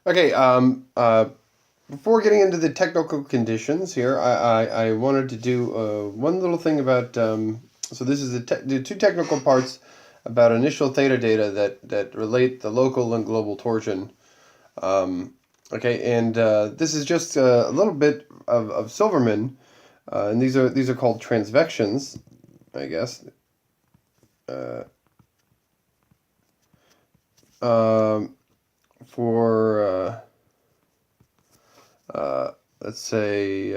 Okay, before getting into the technical conditions here, I wanted to do one little thing about, so this is the two technical parts about initial theta data that relate the local and global torsion. Okay, and this is just a little bit of Silverman, and these are called transvections, I guess. Uh, um, for let's say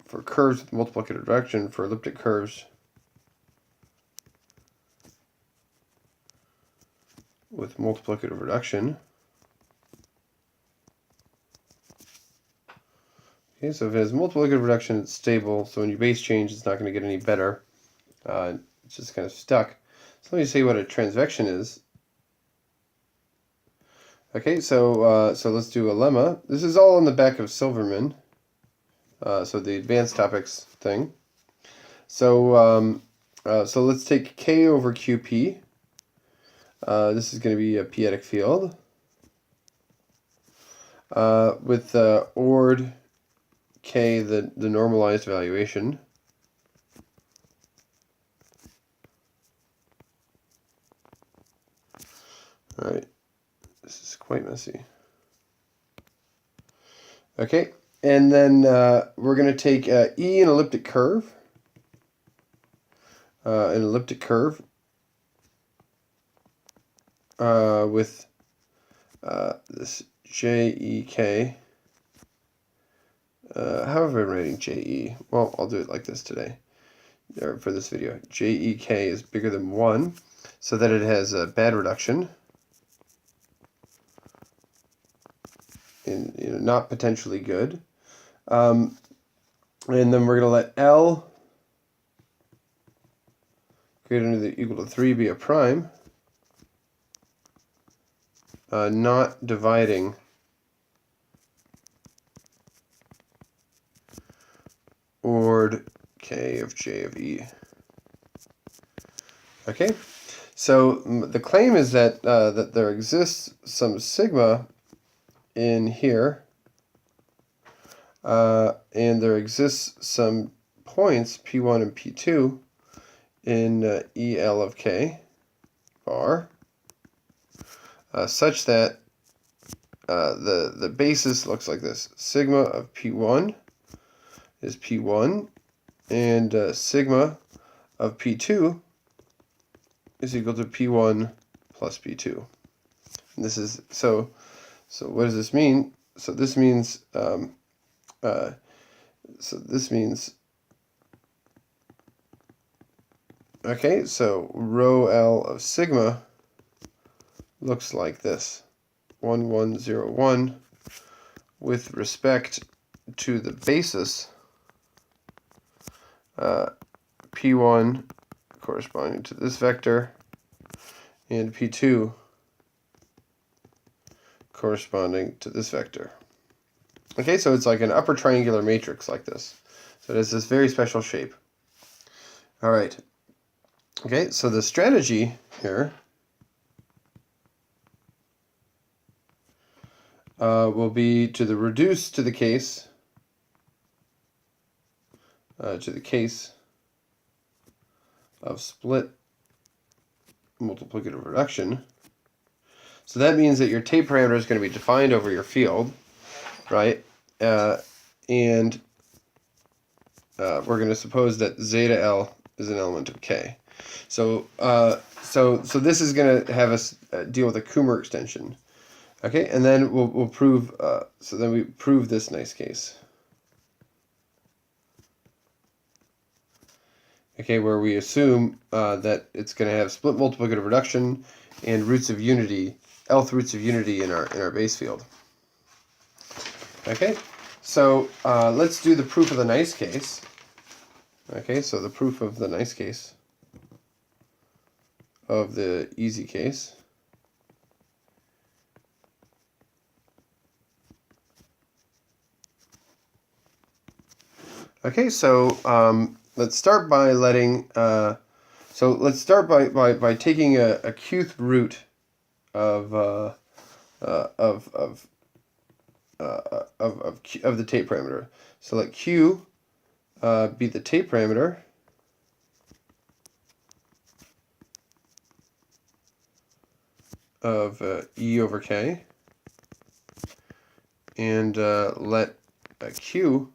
for curves with multiplicative reduction, for elliptic curves with multiplicative reduction. Okay, so if it has multiplicative reduction, it's stable. So when you base change, it's not going to get any better. It's just kind of stuck. So let me see what a transvection is. Okay, so let's do a lemma. This is all in the back of Silverman. So the advanced topics thing. So so let's take K over QP. This is going to be a p-adic field with ord K, the normalized valuation. All right, this is quite messy. Okay, and then we're going to take E, an elliptic curve. With this JEK. How have I been writing JE? Well, I'll do it like this today, or for this video. JEK is bigger than 1, so that it has a bad reduction. And not potentially good. And then we're going to let L greater than or equal to 3 be a prime, not dividing ord K of J of E. Okay, so the claim is that that there exists some sigma in here, and there exists some points P1 and P2 in EL of K bar, such that the basis looks like this. Sigma of P1 is P1, and sigma of P2 is equal to P1 plus P2. And this is so what does this mean? So this means okay, so rho L of sigma looks like this. 1, 1, 0, 1 with respect to the basis, P1 corresponding to this vector and P2 corresponding to this vector. Okay, so it's like an upper triangular matrix like this. So it has this very special shape. All right. Okay, so the strategy here will be to reduce to the case of split multiplicative reduction. So that means that your Tate parameter is going to be defined over your field, right? And we're going to suppose that zeta L is an element of K. So so this is going to have us deal with a Kummer extension. Okay, and then we'll prove. So then we prove this nice case. Okay, where we assume that it's going to have split multiplicative reduction and roots of unity, Lth roots of unity in our base field. Okay, so let's do the proof of the nice case. Okay, so the proof of the nice case of the easy case. Okay, so let's start by letting let's start by taking a qth root of of the Tate parameter. So let Q be the Tate parameter of E over K, and let Q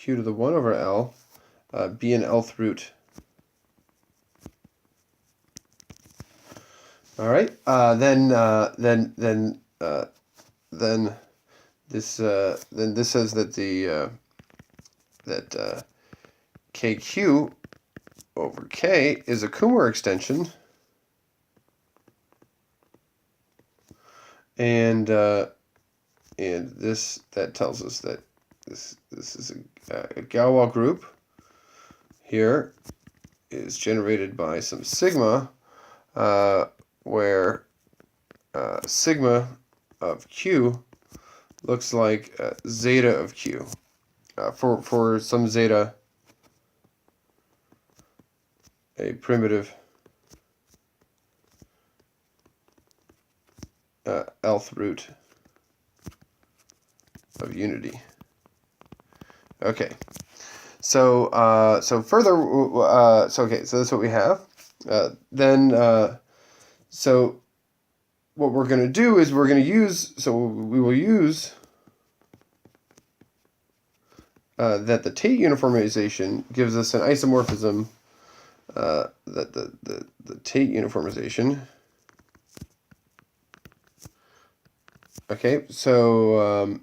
to the 1 over L be an Lth root. All right. Then this says that that KQ over K is a Kummer extension, and that tells us that this is a Galois group here is generated by some sigma, where sigma of Q looks like zeta of Q. For some zeta, a primitive Lth root of unity. Okay, so further, so that's what we have. So what we're going to do is we will use that the Tate uniformization gives us an isomorphism, that the Tate uniformization. Okay, so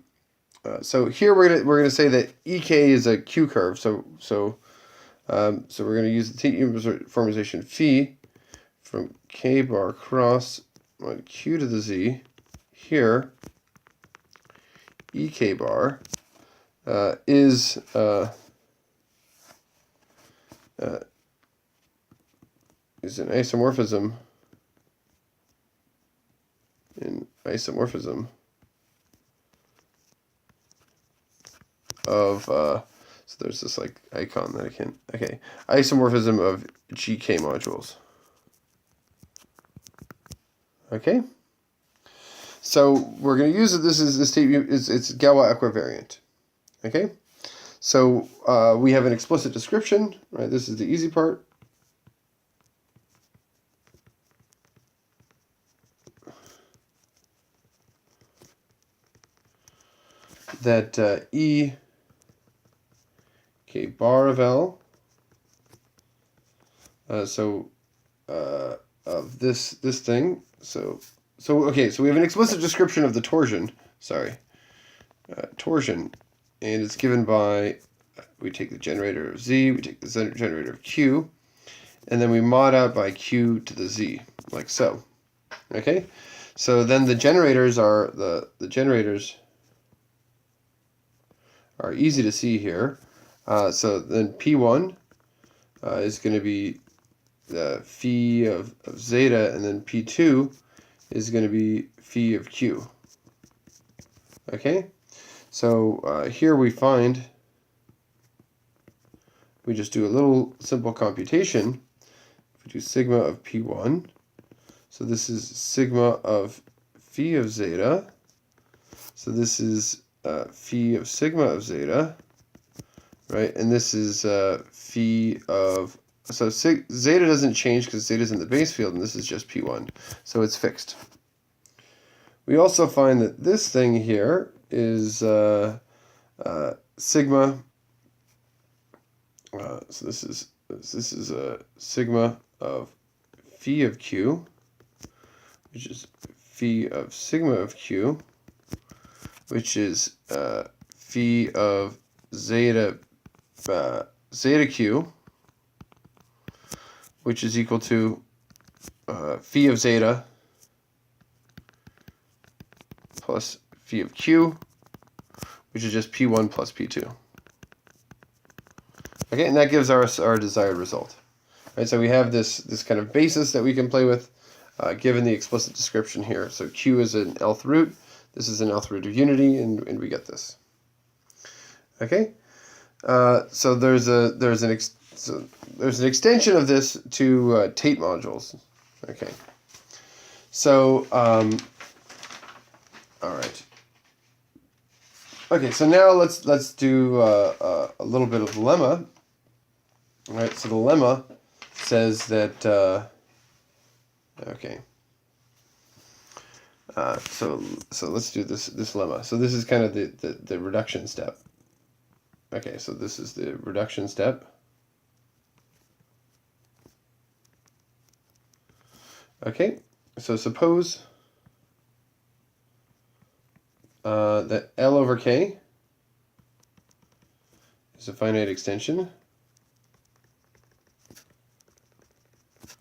here we're gonna say that EK is a Q curve. So we're gonna use the Tate uniformization phi from K bar cross on Q to the Z. Here, EK bar is an isomorphism. Of so there's this like icon that I can isomorphism of GK modules. Okay, so we're going to use it. This Tate it's Galois equivariant. Okay, so we have an explicit description, right? This is the easy part. That E K bar of L, of this thing. So we have an explicit description of the torsion. Torsion, and it's given by, we take the generator of Z, we take the generator of Q, and then we mod out by Q to the Z, like so. Okay, so then the generators are are easy to see here. So then P1 is going to be the phi of zeta, and then P2 is going to be phi of Q. Okay, so here we just do a little simple computation. We do sigma of P1. So this is sigma of phi of zeta. So this is phi of sigma of zeta, right? And this is phi of, so zeta doesn't change because zeta is in the base field, and this is just P1, so it's fixed. We also find that this thing here is sigma. So this is a sigma of phi of Q, which is phi of sigma of Q, which is phi of zeta Q, which is equal to phi of zeta plus phi of Q, which is just P1 plus P2. Okay, and that gives our desired result. Right, so we have this kind of basis that we can play with, given the explicit description here. So Q is an Lth root. This is an Lth root of unity, and we get this. Okay, so there's an extension of this to Tate modules. Okay, so all right. Okay, so now let's do a little bit of lemma. All right, so the lemma says that okay. So let's do this lemma. So this is kind of the reduction step. Okay, so this is the reduction step. Okay, so suppose that L over K is a finite extension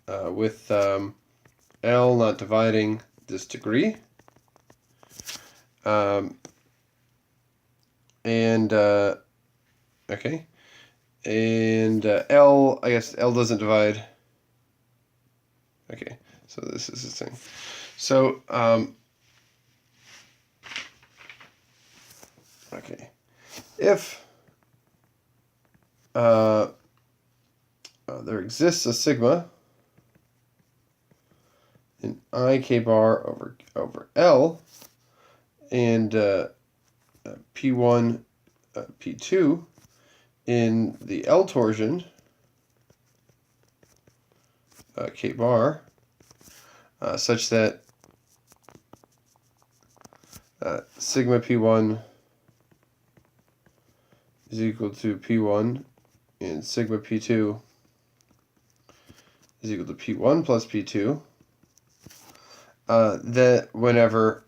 with L not dividing this degree. Okay, and L, I guess L doesn't divide. Okay, so this is the thing. So, okay, if there exists a sigma in I k bar over L, and P1, P2 in the l-torsion, k bar, such that sigma P1 is equal to P1 and sigma P2 is equal to P1 plus P2, that whenever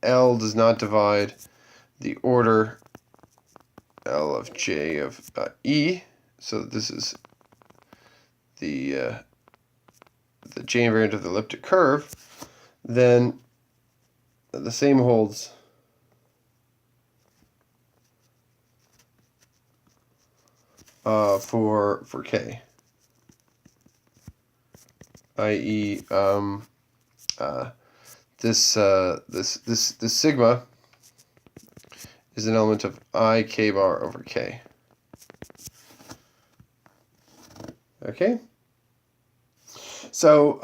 L does not divide the order L of J of E, so this is the J invariant of the elliptic curve, then the same holds for K, i.e. This sigma is an element of I k bar over K. Okay. So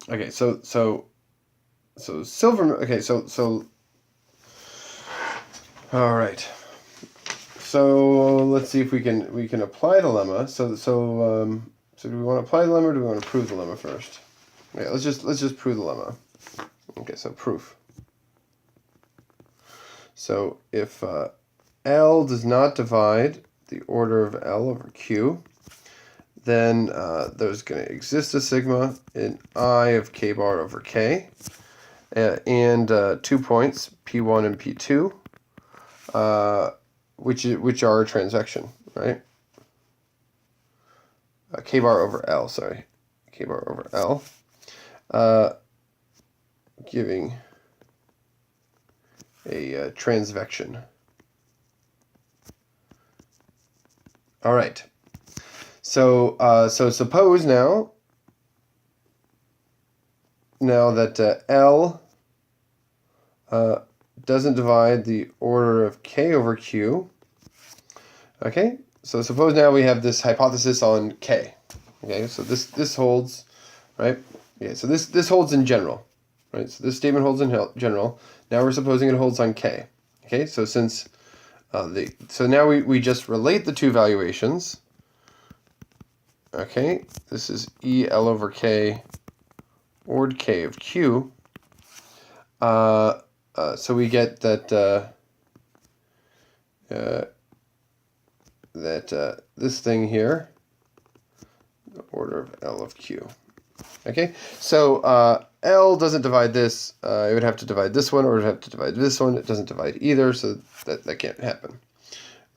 okay, so Silverman. Okay, so all right. So let's see if we can apply the lemma. So do we want to apply the lemma, or do we want to prove the lemma first? Okay, let's just prove the lemma. Okay, so proof. So if L does not divide the order of L over Q, then there's going to exist a sigma in I of k bar over K, and 2 points, P1 and P2, which are a transvection, right? K bar over L, sorry, k bar over L, giving a transvection. All right. So suppose now that L doesn't divide the order of K over Q. Okay. So suppose now we have this hypothesis on K. Okay. So this holds, right? Okay. So this holds in general, right? So this statement holds in general. Now we're supposing it holds on K. Okay. So since so now we just relate the two valuations. Okay, this is E L over K ord K of Q. So we get that this thing here, the order of L of Q. Okay, so L doesn't divide this. It would have to divide this one, or it would have to divide this one. It doesn't divide either, so that can't happen,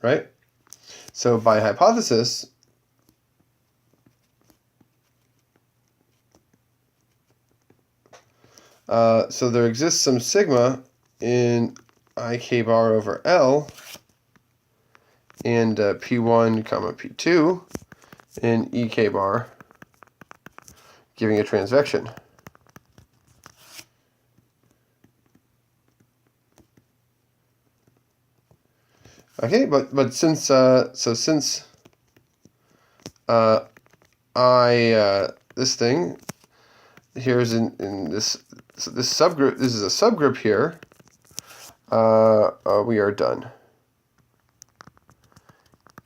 right? So by hypothesis, so there exists some sigma in I k bar over L and P1 comma P2 in E k bar, giving a transvection. Okay, but since since this thing, here's in this subgroup. This is a subgroup here. We are done.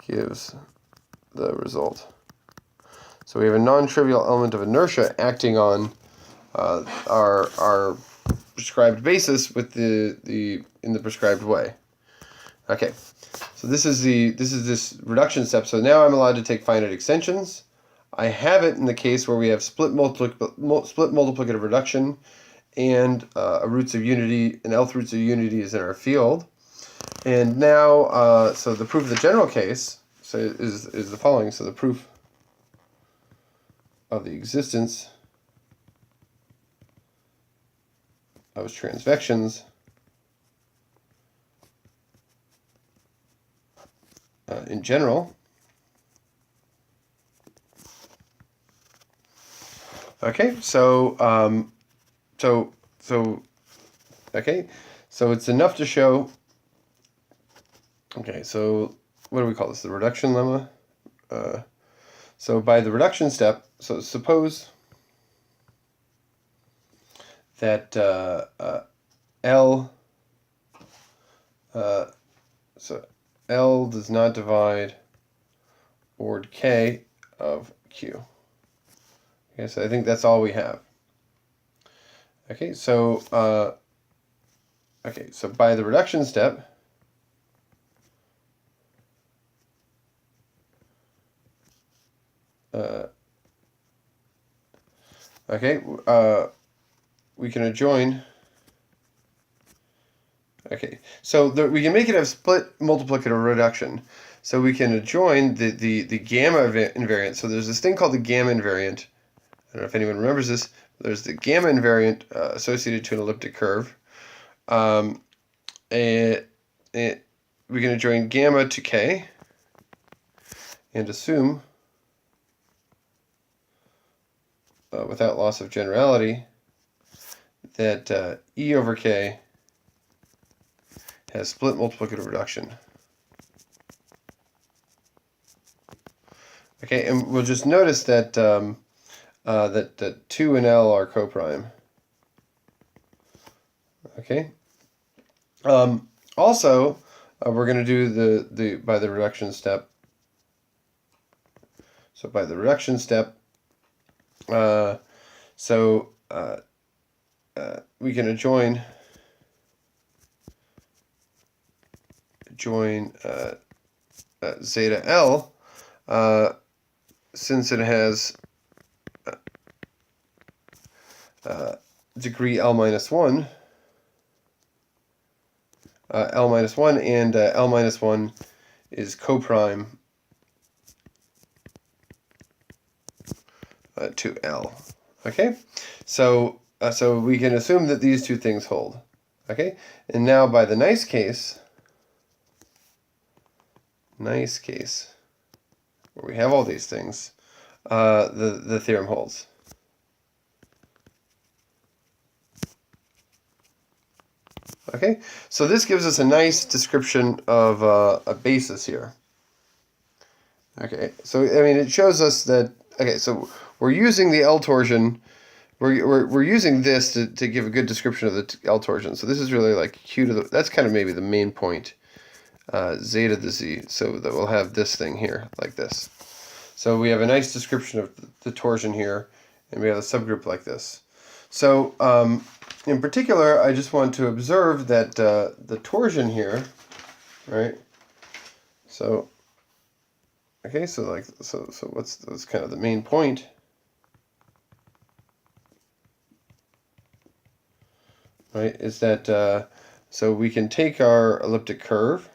Gives the result. So we have a non-trivial element of inertia acting on our prescribed basis with the in the prescribed way. Okay, so this is this reduction step. So now I'm allowed to take finite extensions. I have it in the case where we have split multiplicative reduction, and a roots of unity, an Lth roots of unity is in our field. And now, so the proof of the general case is the following. So the proof of the existence of transvections in general. Okay, so okay, so it's enough to show. Okay, so what do we call this? The reduction lemma. So by the reduction step, so suppose that so L does not divide ord K of Q. Okay, so I think that's all we have. Okay, so so by the reduction step, we can adjoin. Okay, so we can make it a split multiplicative reduction. So we can adjoin the gamma invariant. So there's this thing called the gamma invariant. I don't know if anyone remembers this. There's the gamma invariant associated to an elliptic curve. And we can adjoin gamma to K and assume, without loss of generality, that E over K has split multiplicative reduction. Okay, and we'll just notice that that 2 and L are coprime. Okay. Also, we're going to do the by the reduction step. So by the reduction step, we can adjoin zeta L, since it has degree L minus 1, and L minus 1 is coprime to L. Okay, so we can assume that these two things hold. Okay, and now by the nice case, where we have all these things, the theorem holds. Okay, so this gives us a nice description of a basis here. Okay, so I mean it shows us that, okay, so we're using the l-torsion, we're using this to give a good description of the l-torsion. So this is really like q to the, that's kind of maybe the main point, zeta to z, so that we'll have this thing here, like this. So we have a nice description of the torsion here, and we have a subgroup like this. So in particular, I just want to observe that the torsion here, right? So, okay, so like, so what's kind of the main point? Right, is that so we can take our elliptic curve.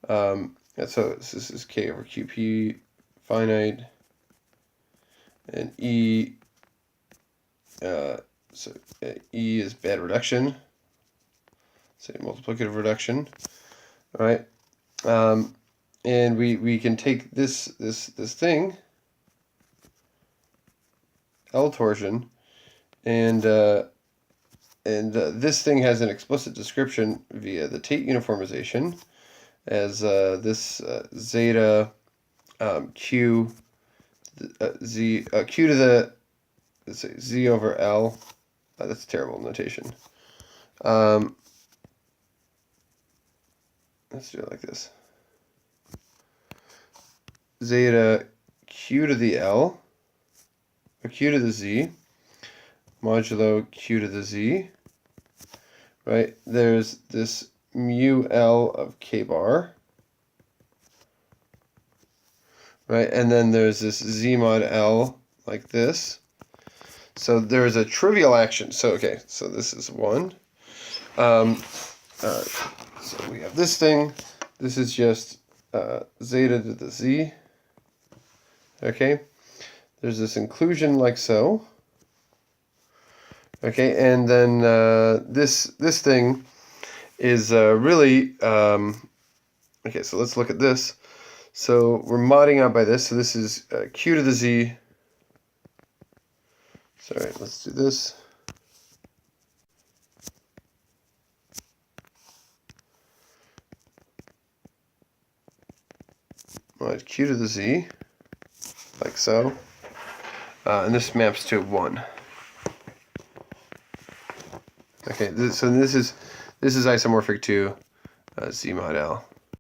So this is K over QP finite, and E. E is bad reduction, say multiplicative reduction, right? And we can take this thing, l-torsion, and this thing has an explicit description via the Tate uniformization as this zeta q q to the let's say z over L. That's terrible notation. Let's do it like this. Zeta q to the L, or q to the z, modulo q to the z, right? There's this mu L of k bar, right? And then there's this z mod L like this. So there's a trivial action. So, okay, so this is 1. So we have this thing. This is just zeta to the z. Okay, there's this inclusion like so. Okay, and then this thing is really okay. So let's look at this. So we're modding out by this. So this is q to the z. Sorry, let's do this. Mod q to the z, like so. And this maps to 1. Okay, so this is isomorphic to z mod L.